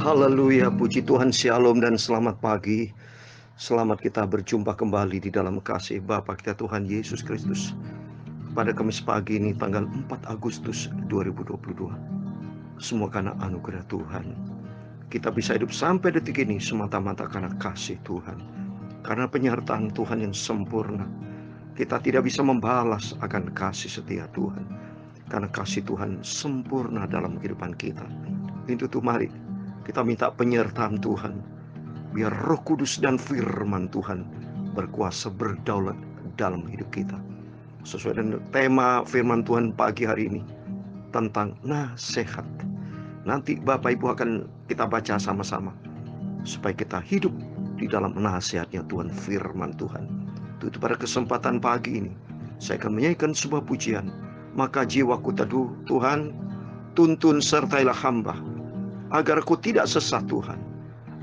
Haleluya, puji Tuhan, shalom dan selamat pagi. Selamat kita berjumpa kembali di dalam kasih Bapa kita Tuhan Yesus Kristus. Pada Kamis pagi ini tanggal 4 Agustus 2022. Semua karena anugerah Tuhan. Kita bisa hidup sampai detik ini semata-mata karena kasih Tuhan. Karena penyertaan Tuhan yang sempurna. Kita tidak bisa membalas akan kasih setia Tuhan. Karena kasih Tuhan sempurna dalam kehidupan kita. Itu tuh mari kita minta penyertaan Tuhan. Biar Roh Kudus dan firman Tuhan berkuasa berdaulat dalam hidup kita. Sesuai dengan tema firman Tuhan pagi hari ini tentang nasihat. Nanti Bapak Ibu akan kita baca sama-sama supaya kita hidup di dalam nasihatnya Tuhan, firman Tuhan. Itu pada kesempatan pagi ini saya akan menyanyikan sebuah pujian. Maka jiwaku teduh, Tuhan, tuntun sertailah hamba agar aku tidak sesat Tuhan.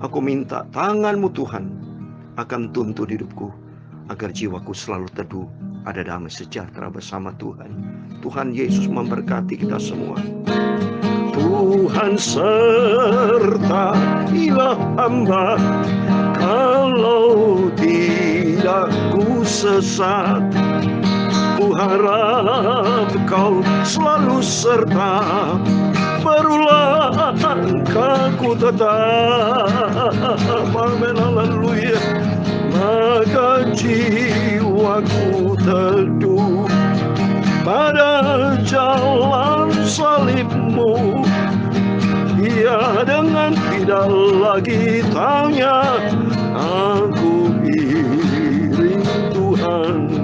Aku minta tangan-Mu Tuhan akan tuntun hidupku, agar jiwaku selalu teduh, ada damai sejahtera bersama Tuhan. Tuhan Yesus memberkati kita semua. Tuhan sertailah hamba, kalau tidak ku sesat. Ku harap Kau selalu serta, barulah langkahku tetap. Amin, haleluya. Maka jiwaku teduh pada jalan salib-Mu. Ya, dengan tidak lagi tanya, aku iring Tuhanku.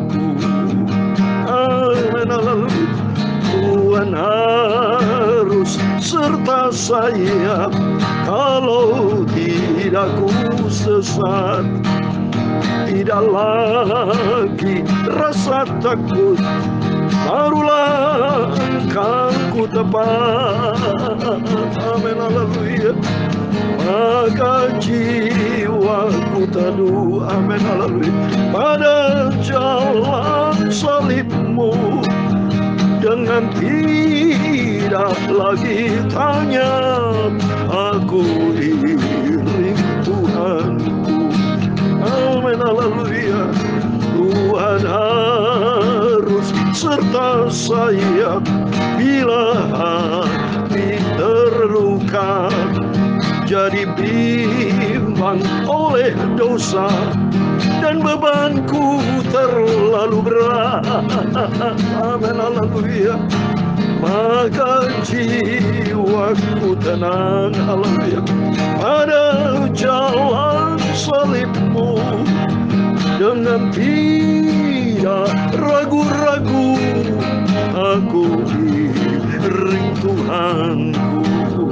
Amin, haleluya. Tuhan harus serta saya, kalau tidak ku sesat. Tidak lagi rasa takut, barulah langkahku tepat. Amin, haleluya. Maka jiwaku teduh, amin, haleluya, pada jalan salib-Mu. Dengan tidak lagi tanya, aku iring Tuhanku. Amin, haleluya. Tuhan harus serta saya bila hati terluka, jadi bimbang oleh dosa, dan bebanku terlalu berat. Amin, haleluya. Maka jiwaku tenang, haleluya, pada jalan salib-Mu. Dengan tidak ragu-ragu, aku iring Tuhanku.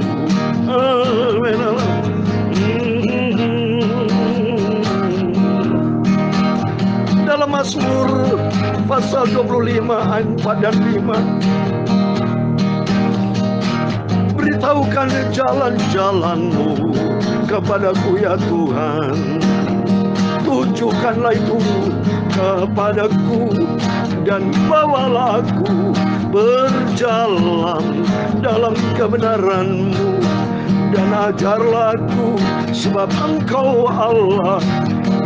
Amin, haleluya. Dalam Mazmur pasal 25 ayat 4 dan 5, beritahukan jalan-jalan-Mu kepadaku ya Tuhan. Tunjukkanlah itu kepadaku, dan bawalah aku berjalan dalam kebenaran-Mu. Dan ajarlah aku, sebab Engkau Allah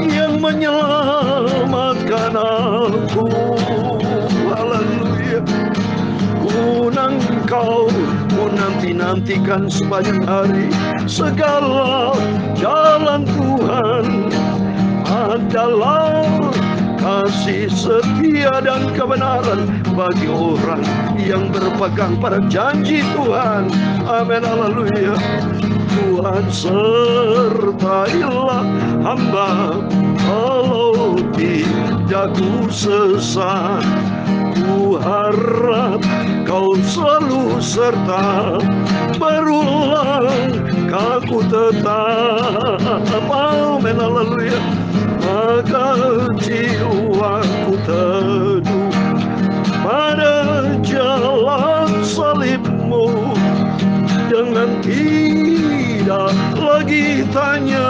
yang menyelamatkan aku. Haleluya. Engkau menanti-nantikan sepanjang hari. Segala jalan Tuhan adalah kasih setia dan kebenaran bagi orang yang berpegang pada janji Tuhan. Amin, haleluya. Tuhan sertailah hamba, kalau tidak ku sesat. Ku harap Kau selalu serta, barulah langkahku tetap. Amin, haleluya. Maka jiwaku teduh pada jalan salib-Mu. Dengan tidak lagi tanya,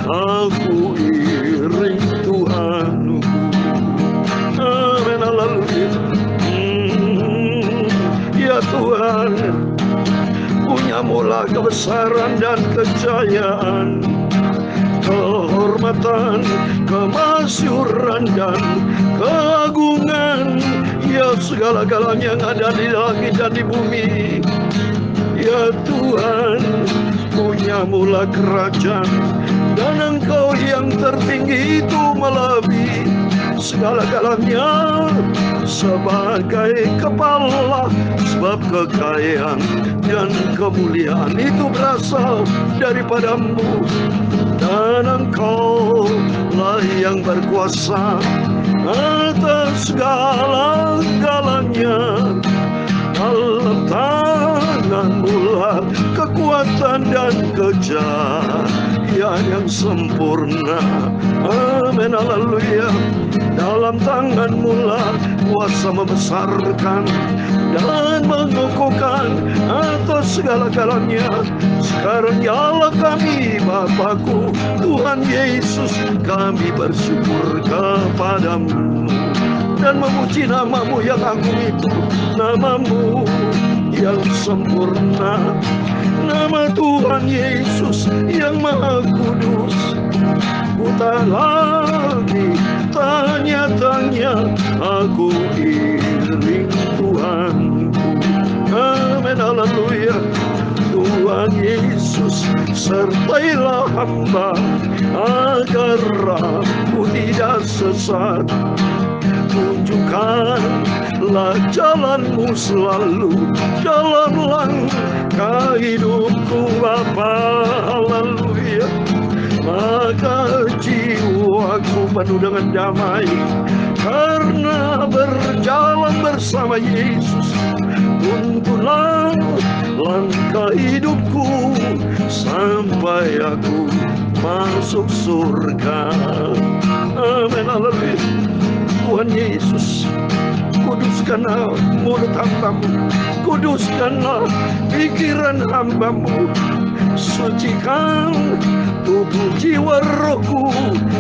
aku iring Tuhanku. Amin, haleluya. Ya Tuhan, Baginya mula kebesaran dan kejayaan, kehormatan, kemasyuran dan keagungan. Ya segala-galanya yang ada di langit dan di bumi. Ya Tuhan, punya mula kerajaan, dan Engkau yang tertinggi itu melebihi segala-galanya sebagai kepala. Sebab kekayaan dan kemuliaan itu berasal daripadamu, dan Engkau lah yang berkuasa atas segala-galanya. Dalam tangan-Mu lah kekuatan dan kejayaan yang sempurna. Amin, haleluya. Dalam tangan-Mu lah kuasa membesarkan dan mengukuhkan atas segala-galanya. Sekarang ya Allah kami, Bapakku, Tuhan Yesus, kami bersyukur kepadamu dan memuji nama-Mu yang agung itu, nama-Mu yang sempurna, nama Tuhan Yesus yang maha kudus. Ku tak lagi tanya-tanya, aku iring Tuhanku. Amin, haleluya. Tuhan Yesus, sertailah hamba agar aku tidak sesat. Tunjukkanlah jalan-Mu selalu dalam langkah hidupku, Bapa, haleluya. Maka jiwaku penuh dengan damai karena berjalan bersama Yesus. Tuntunlah langkah hidupku sampai aku masuk surga. Amin, haleluya. Tuhan Yesus, kuduskanlah mulut hamba-Mu, kuduskanlah pikiran hamba-Mu, sucikan tubuh jiwa rohku.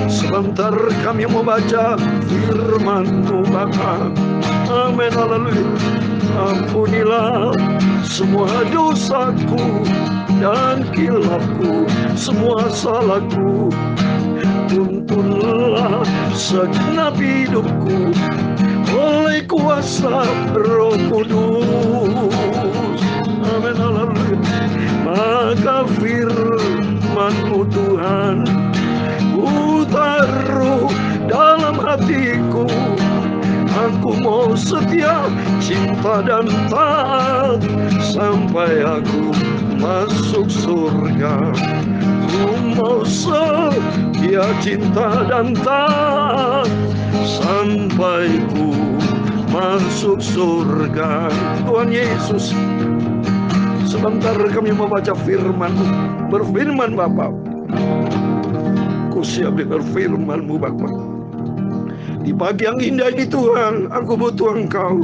Sebentar kami mau baca firman-Mu, Bapa. Amin, haleluya. Ampunilah semua dosaku dan kilafku, semua salahku. Tuntunlah segenap hidupku oleh kuasa Roh Kudus. Amin, haleluya. Maka firman-Mu Tuhan ku taruh dalam hatiku. Aku mau setia, cinta dan taat sampai aku masuk surga. Ku mau setia, cinta dan taat sampai ku masuk surga. Tuhan Yesus, sebentar kami membaca firman-Mu. Berfirman Bapa, ku siap dengar firman-Mu Bapa. Di pagi yang indah ini Tuhan, aku butuh Engkau.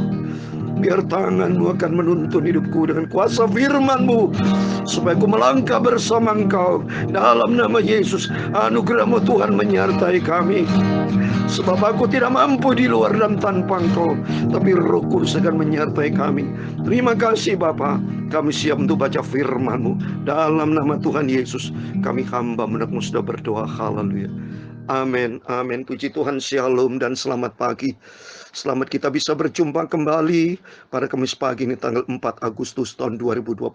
Biar tangan-Mu akan menuntun hidupku dengan kuasa firman-Mu, supaya aku melangkah bersama Engkau. Dalam nama Yesus, anugerah-Mu Tuhan menyertai kami. Sebab aku tidak mampu di luar dan tanpa Engkau, tapi Roh Kudus akan menyertai kami. Terima kasih Bapa. Kami siap untuk baca firman-Mu. Dalam nama Tuhan Yesus, kami hamba menakmu sudah berdoa. Haleluya. Amin, amin. Puji Tuhan, shalom dan selamat pagi. Selamat kita bisa berjumpa kembali pada Kamis pagi ini tanggal 4 Agustus tahun 2022.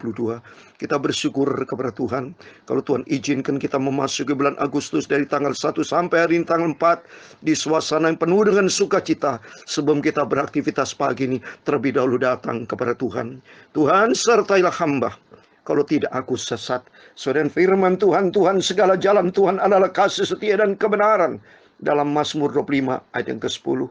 Kita bersyukur kepada Tuhan. Kalau Tuhan izinkan kita memasuki bulan Agustus dari tanggal 1 sampai hari ini tanggal 4 di suasana yang penuh dengan sukacita. Sebelum kita beraktivitas pagi ini, terlebih dahulu datang kepada Tuhan. Tuhan, sertailah hamba. Kalau tidak aku sesat. Saudara, firman Tuhan, Tuhan segala jalan Tuhan adalah kasih setia dan kebenaran. Dalam Mazmur 25 ayat yang ke-10.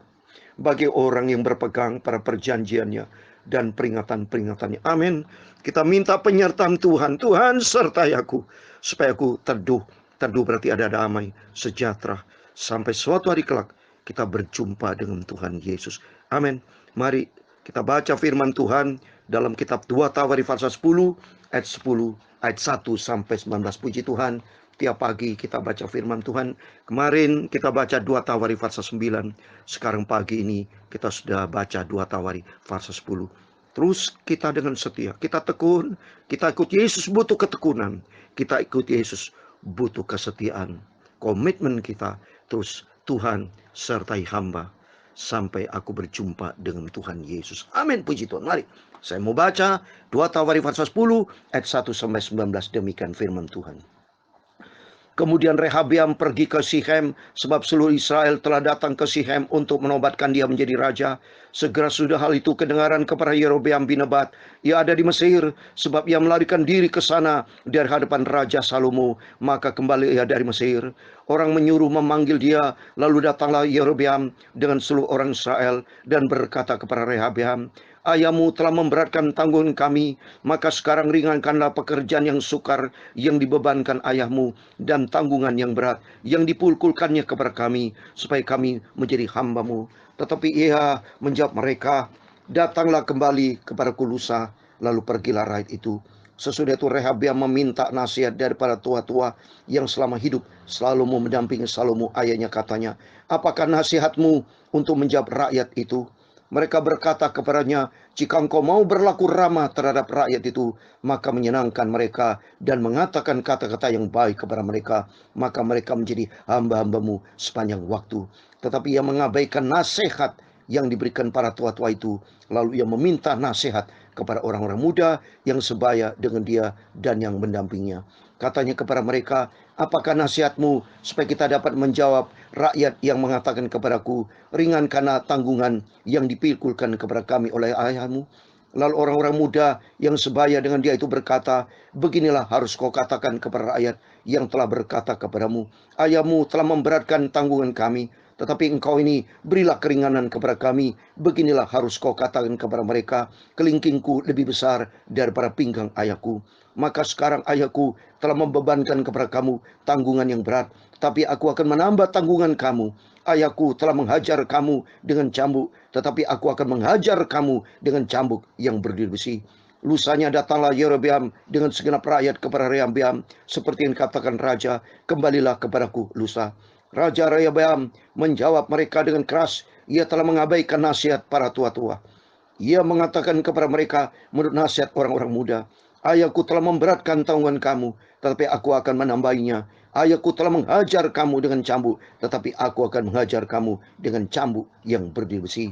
Bagi orang yang berpegang pada perjanjiannya dan peringatan-peringatannya. Amin. Kita minta penyertaan Tuhan. Tuhan sertai aku. Supaya aku teduh. Teduh berarti ada damai, sejahtera. Sampai suatu hari kelak kita berjumpa dengan Tuhan Yesus. Amin. Mari kita baca firman Tuhan dalam kitab 2 Tawari pasal 10 ayat 10 ayat 1 sampai 19. Puji Tuhan, tiap pagi kita baca firman Tuhan. Kemarin kita baca 2 Tawari pasal 9. Sekarang pagi ini kita sudah baca 2 Tawari pasal 10. Terus kita dengan setia, kita tekun, kita ikut Yesus butuh ketekunan. Kita ikut Yesus butuh kesetiaan. Komitmen kita, terus Tuhan sertai hamba sampai aku berjumpa dengan Tuhan Yesus. Amin, puji Tuhan. Mari, saya mau baca 2 Tawarikh pasal 10 ayat 1 sampai 19, demikian firman Tuhan. Kemudian Rehabeam pergi ke Sikhem, sebab seluruh Israel telah datang ke Sikhem untuk menobatkan dia menjadi raja. Segera sudah hal itu kedengaran kepada Yerobeam bin Nebat. Ia ada di Mesir, sebab ia melarikan diri ke sana dari hadapan Raja Salomo. Maka kembali ia dari Mesir. Orang menyuruh memanggil dia, lalu datanglah Yerobeam dengan seluruh orang Israel dan berkata kepada Rehabeam, ayahmu telah memberatkan tanggungan kami, maka sekarang ringankanlah pekerjaan yang sukar yang dibebankan ayahmu dan tanggungan yang berat yang dipulkulkannya kepada kami, supaya kami menjadi hambamu. Tetapi ia menjawab mereka, datanglah kembali kepada Lusa. Lalu pergilah rakyat itu. Sesudah itu Rehabeam meminta nasihat daripada tua-tua yang selama hidup selalu mendampingi Salomo ayahnya. Katanya, apakah nasihatmu untuk menjawab rakyat itu? Mereka berkata kepadanya, jika engkau mau berlaku ramah terhadap rakyat itu, maka menyenangkan mereka dan mengatakan kata-kata yang baik kepada mereka, maka mereka menjadi hamba-hambamu sepanjang waktu. Tetapi ia mengabaikan nasihat yang diberikan para tua-tua itu. Lalu ia meminta nasihat kepada orang-orang muda yang sebaya dengan dia dan yang mendampingnya. Katanya kepada mereka, apakah nasihatmu supaya kita dapat menjawab rakyat yang mengatakan kepadaku, ringankanlah tanggungan yang dipikulkan kepada kami oleh ayahmu? Lalu orang-orang muda yang sebaya dengan dia itu berkata, beginilah harus kau katakan kepada rakyat yang telah berkata kepadamu, ayahmu telah memberatkan tanggungan kami, tetapi engkau ini berilah keringanan kepada kami. Beginilah harus kau katakan kepada mereka, kelingkingku lebih besar daripada pinggang ayahku. Maka sekarang ayahku telah membebankan kepada kamu tanggungan yang berat, tapi aku akan menambah tanggungan kamu. Ayahku telah menghajar kamu dengan cambuk, tetapi aku akan menghajar kamu dengan cambuk yang berdiri besi. Lusanya datanglah Yerobeam dengan segenap rakyat kepada Rehabeam, seperti yang dikatakan raja, kembalilah kepadaku lusa. Raja Rehabeam menjawab mereka dengan keras, ia telah mengabaikan nasihat para tua-tua. Ia mengatakan kepada mereka menurut nasihat orang-orang muda, ayahku telah memberatkan tanggungan kamu, tetapi aku akan menambahinya. Ayahku telah menghajar kamu dengan cambuk, tetapi aku akan menghajar kamu dengan cambuk yang berdiri besi.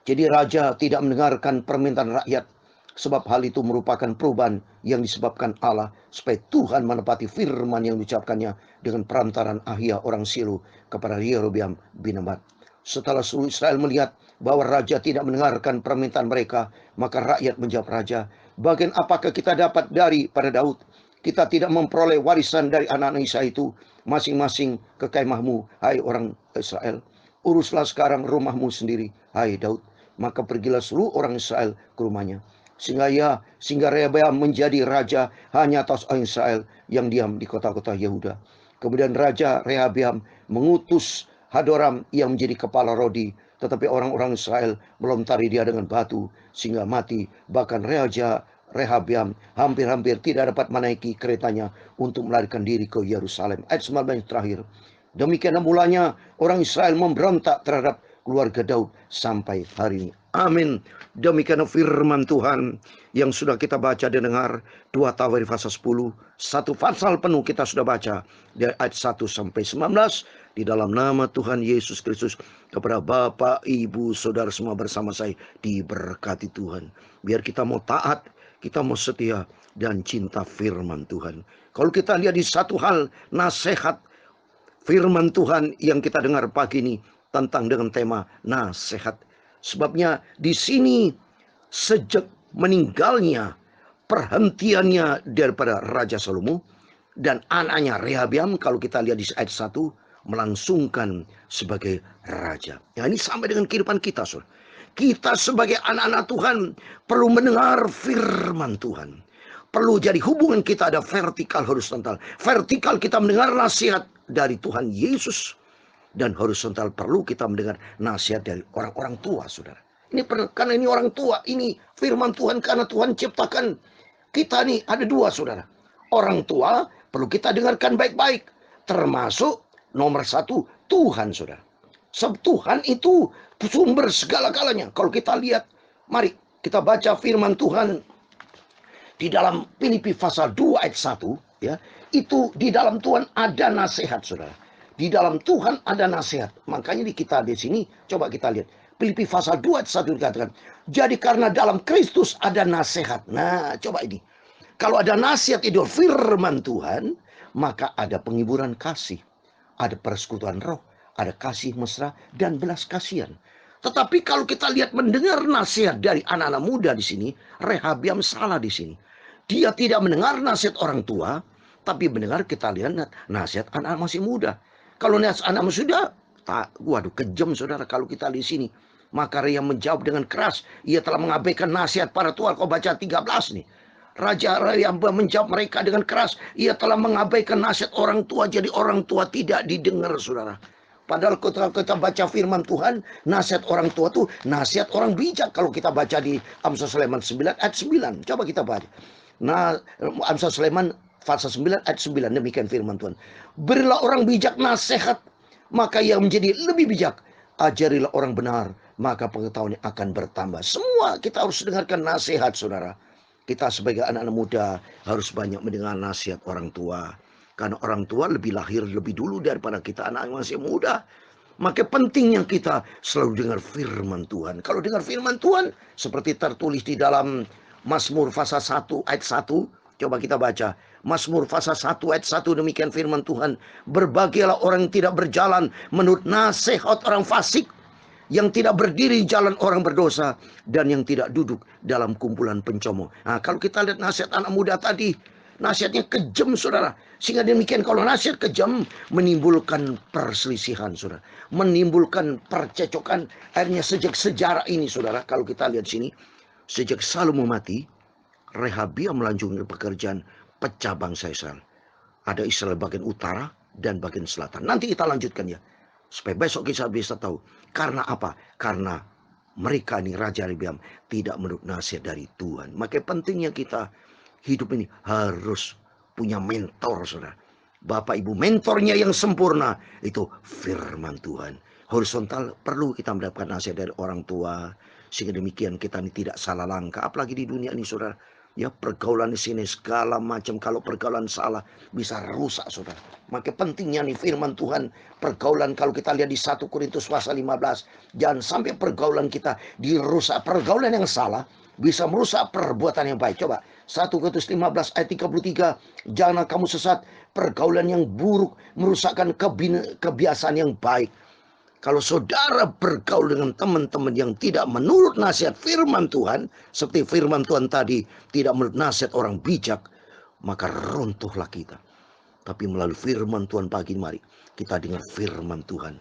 Jadi raja tidak mendengarkan permintaan rakyat, sebab hal itu merupakan perubahan yang disebabkan Allah, supaya Tuhan menepati firman yang diucapkannya dengan perantaran Ahia orang Silo kepada Yerobeam bin Nebat. Setelah seluruh Israel melihat bahwa raja tidak mendengarkan permintaan mereka, maka rakyat menjawab raja, bagian apakah kita dapat daripada Daud? Kita tidak memperoleh warisan dari anak-anak Isa itu. Masing-masing ke kemahmu, hai orang Israel. Uruslah sekarang rumahmu sendiri, hai Daud. Maka pergilah seluruh orang Israel ke rumahnya. Sehingga Rehabeam menjadi raja hanya atas orang Israel yang diam di kota-kota Yehuda. Kemudian Raja Rehabeam mengutus Hadoram yang menjadi kepala Rodi, tetapi orang-orang Israel melontari dia dengan batu sehingga mati. Bahkan Raja Rehabeam hampir-hampir tidak dapat menaiki keretanya untuk melarikan diri ke Yerusalem. Ayat 19 terakhir. Demikian mulanya orang Israel memberontak terhadap keluarga Daud sampai hari ini. Amin. Demikian firman Tuhan yang sudah kita baca dan dengar. 2 Tawarikh pasal 10. Satu pasal penuh kita sudah baca dari ayat 1 sampai 19. Di dalam nama Tuhan Yesus Kristus, kepada Bapak, Ibu, Saudara semua bersama saya diberkati Tuhan. Biar kita mau taat, kita mau setia dan cinta firman Tuhan. Kalau kita lihat di satu hal, nasihat firman Tuhan yang kita dengar pagi ini tentang dengan tema nasihat. Sebabnya di sini sejak meninggalnya, perhentiannya daripada Raja Salomo dan anaknya Rehabeam, kalau kita lihat di ayat 1, melangsungkan sebagai raja. Ya, ini sampai dengan kehidupan kita, saudara. Kita sebagai anak-anak Tuhan perlu mendengar firman Tuhan. Perlu jadi hubungan kita ada vertikal, horizontal. Vertikal kita mendengar nasihat dari Tuhan Yesus. Dan horizontal perlu kita mendengar nasihat dari orang-orang tua, saudara. Ini karena ini orang tua, ini firman Tuhan karena Tuhan ciptakan kita nih ada dua, saudara. Orang tua perlu kita dengarkan baik-baik. Termasuk nomor satu, Tuhan, saudara. Sebab Tuhan itu sumber segala-galanya. Kalau kita lihat, mari Kita baca firman Tuhan di dalam Filipi pasal 2 ayat 1, ya. Itu di dalam Tuhan ada nasihat, Saudara. Di dalam Tuhan ada nasihat. Makanya kita di sini coba kita lihat. Filipi pasal 2 ayat 1 dikatakan, jadi karena dalam Kristus ada nasihat. Nah, coba ini. Kalau ada nasihat itu firman Tuhan, maka ada penghiburan kasih, ada persekutuan roh, ada kasih mesra dan belas kasihan. Tetapi kalau kita lihat mendengar nasihat dari anak-anak muda di sini, Rehabiam salah di sini. Dia tidak mendengar nasihat orang tua, tapi mendengar, kita lihat nasihat anak masih muda. Kalau nasihat anak masih muda, waduh kejam, Saudara, kalau kita di sini. Maka ia menjawab dengan keras, ia telah mengabaikan nasihat para tua. Kau baca 13 nih. Raja yang menjawab mereka dengan keras, ia telah mengabaikan nasihat orang tua, jadi orang tua tidak didengar, Saudara. Padahal kita baca firman Tuhan, nasihat orang tua tuh nasihat orang bijak. Kalau kita baca di Amsal Sulaiman 9 ayat 9. Coba kita baca. Nah, Amsal Sulaiman pasal 9 ayat 9, demikian firman Tuhan. Berilah orang bijak nasihat, maka ia menjadi lebih bijak. Ajarilah orang benar, maka pengetahuannya akan bertambah. Semua kita harus dengarkan nasihat, Saudara. Kita sebagai anak-anak muda harus banyak mendengar nasihat orang tua. Karena orang tua lebih lahir lebih dulu daripada kita anak yang masih muda. Maka pentingnya kita selalu dengar firman Tuhan. Kalau dengar firman Tuhan, seperti tertulis di dalam Mazmur pasal 1 ayat 1. Coba kita baca. Mazmur pasal 1 ayat 1, demikian firman Tuhan. Berbahagialah orang yang tidak berjalan menurut nasihat orang fasik, yang tidak berdiri di jalan orang berdosa, dan yang tidak duduk dalam kumpulan pencomong. Nah, kalau kita lihat nasihat anak muda tadi, nasihatnya kejam, Saudara. Sehingga demikian, kalau nasihat kejam menimbulkan perselisihan, Saudara. Menimbulkan percecokan. Akhirnya sejak sejarah ini, Saudara, kalau kita lihat sini, sejak Salomo mati, Rehabiam melanjutkan pekerjaan pecah bangsa Israel. Ada Israel bagian utara dan bagian selatan. Nanti kita lanjutkan ya. Supaya besok kita bisa tahu. Karena apa? Karena mereka ini, Raja Rehabiam, tidak menurut nasihat dari Tuhan. Maka pentingnya kita hidup ini harus punya mentor, Saudara. Bapak Ibu, mentornya yang sempurna itu firman Tuhan. Horizontal perlu kita mendapatkan nasihat dari orang tua. Sehingga demikian kita ini tidak salah langkah. Apalagi di dunia ini, Saudara. Ya, pergaulan di sini segala macam. Kalau pergaulan salah bisa rusak, Saudara. Maka pentingnya nih firman Tuhan. Pergaulan kalau kita lihat di 1 Korintus pasal 15. Jangan sampai pergaulan kita dirusak. Pergaulan yang salah bisa merusak perbuatan yang baik. Coba 1 Korintus 15 ayat 33. Jangan kamu sesat. Pergaulan yang buruk merusakkan kebiasaan yang baik. Kalau saudara bergaul dengan teman-teman yang tidak menurut nasihat firman Tuhan, seperti firman Tuhan tadi, tidak menurut nasihat orang bijak, maka runtuhlah kita. Tapi melalui firman Tuhan pagi mari, kita dengar firman Tuhan.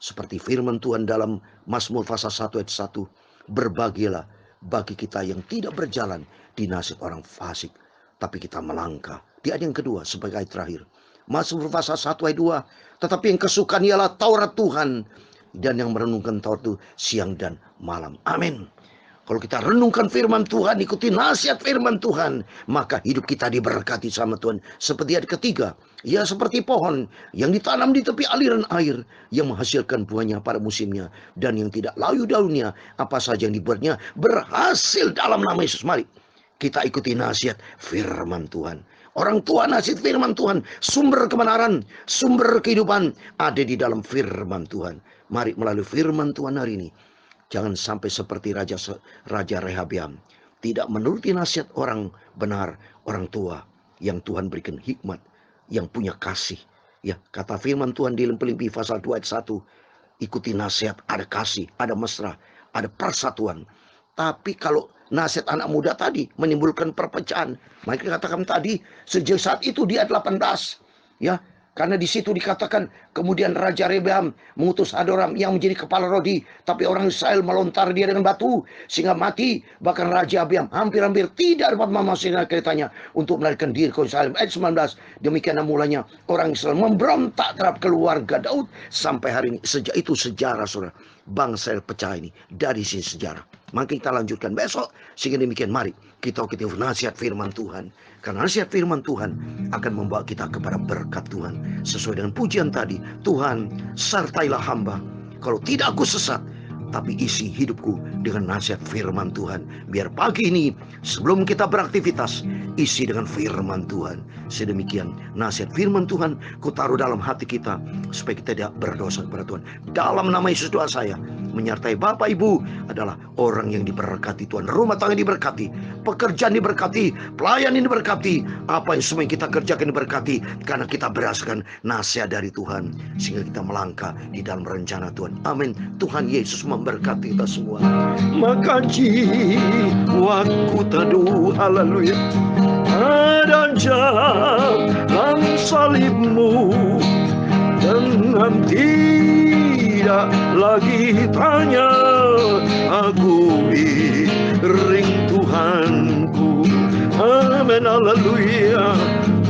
Seperti firman Tuhan dalam Mazmur pasal 1 ayat 1, berbahagialah bagi kita yang tidak berjalan di nasihat orang fasik, tapi kita melangkah. Di ayat yang kedua, sebagai ayat terakhir. Mazmur pasal 1 ayat 2. Tetapi yang kesukaan ialah Taurat Tuhan, dan yang merenungkan Taurat itu siang dan malam. Amin. Kalau kita renungkan firman Tuhan, ikuti nasihat firman Tuhan, maka hidup kita diberkati sama Tuhan. Seperti ayat ketiga, ya seperti pohon yang ditanam di tepi aliran air, yang menghasilkan buahnya pada musimnya, dan yang tidak layu daunnya, apa saja yang dibuatnya berhasil dalam nama Yesus. Mari kita ikuti nasihat firman Tuhan. Orang tua nasihat firman Tuhan, sumber kebenaran, sumber kehidupan ada di dalam firman Tuhan. Mari melalui firman Tuhan hari ini, jangan sampai seperti Raja Rehabiam, tidak menuruti nasihat orang benar, orang tua yang Tuhan berikan hikmat, yang punya kasih. Ya, kata firman Tuhan di Filipi pasal 2 ayat 1, ikuti nasihat, ada kasih, ada mesra, ada persatuan. Tapi kalau nasihat anak muda tadi menimbulkan perpecahan, maka katakan tadi sejak saat itu di ayat 18, ya, karena di situ dikatakan kemudian Raja Rehabiam mengutus Adoram yang menjadi kepala Rodi, tapi orang Israel melontar dia dengan batu sehingga mati. Bahkan Raja Rehabiam hampir-hampir tidak dapat memasukkan keretanya untuk melarikan diri ke Yerusalem. Ayat 19, demikian mulanya orang Israel memberontak terhadap keluarga Daud sampai hari ini. Sejak itu sejarah, saudara, bangsa pecah ini dari sini sejarah. Maka kita lanjutkan besok. Sehingga demikian mari kita ikuti nasihat firman Tuhan. Karena nasihat firman Tuhan akan membawa kita kepada berkat Tuhan. Sesuai dengan pujian tadi, Tuhan sertailah hamba. Kalau tidak aku sesat, tapi isi hidupku dengan nasihat firman Tuhan. Biar pagi ini sebelum kita beraktivitas, isi dengan firman Tuhan. Sedemikian nasihat firman Tuhan ku taruh dalam hati kita, supaya kita tidak berdosa kepada Tuhan. Dalam nama Yesus doa saya, menyertai Bapak Ibu adalah orang yang diberkati Tuhan. Rumah tangga diberkati, pekerjaan diberkati, pelayanan diberkati, apa yang semua yang kita kerjakan diberkati, karena kita berdasarkan nasihat dari Tuhan, sehingga kita melangkah di dalam rencana Tuhan. Amin. Tuhan Yesus memberkati kita semua. Maka jiwaku teduh, haleluya, pada jalan salibmu, dengan tidak lagi tanya aku iring Tuhanku. Amin, haleluya.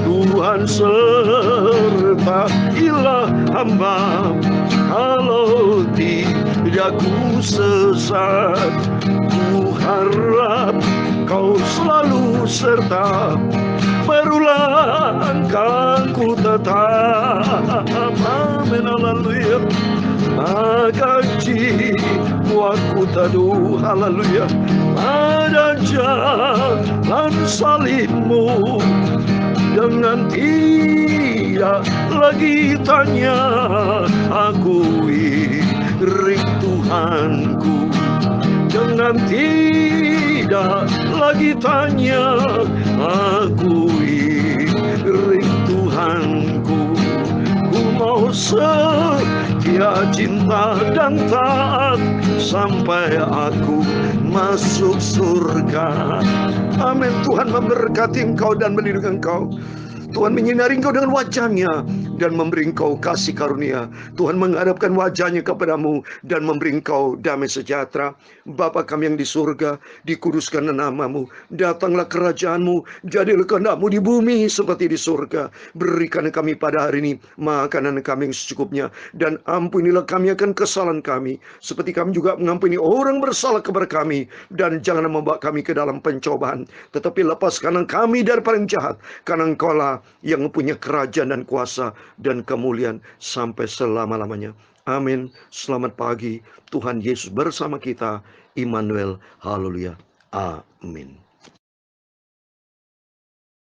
Tuhan sertailah hamba, kalau tidak ku sesat. Ku harap Kau selalu serta, berulang ku tetap. Amin, haleluya. Maka jiwaku teduh, haleluya, pada jalan salibmu, dengan tidak lagi tanya aku iring Tuhanku. Dengan tidak lagi tanya aku iring Tuhanku. Ku mau setia, cinta dan taat, sampai aku masuk surga. Amin. Tuhan memberkati engkau dan melindungi engkau. Tuhan menyinari engkau dengan wajah-Nya dan memberi engkau kasih karunia. Tuhan menghadapkan wajah-Nya kepadamu dan memberi engkau damai sejahtera. Bapa kami yang di surga, dikuduskanlah nama-Mu, datanglah kerajaan-Mu, jadilah kehendak-Mu di bumi seperti di surga. Berikan kami pada hari ini makanan kami yang secukupnya, dan ampunilah kami akan kesalahan kami, seperti kami juga mengampuni orang bersalah kepada kami. Dan jangan membawa kami ke dalam pencobaan, tetapi lepaskan kami daripada yang jahat, karena Engkau-lah yang mempunyai kerajaan dan kuasa dan kemuliaan sampai selama-lamanya. Amin. Selamat pagi. Tuhan Yesus bersama kita. Immanuel. Haleluya. Amin.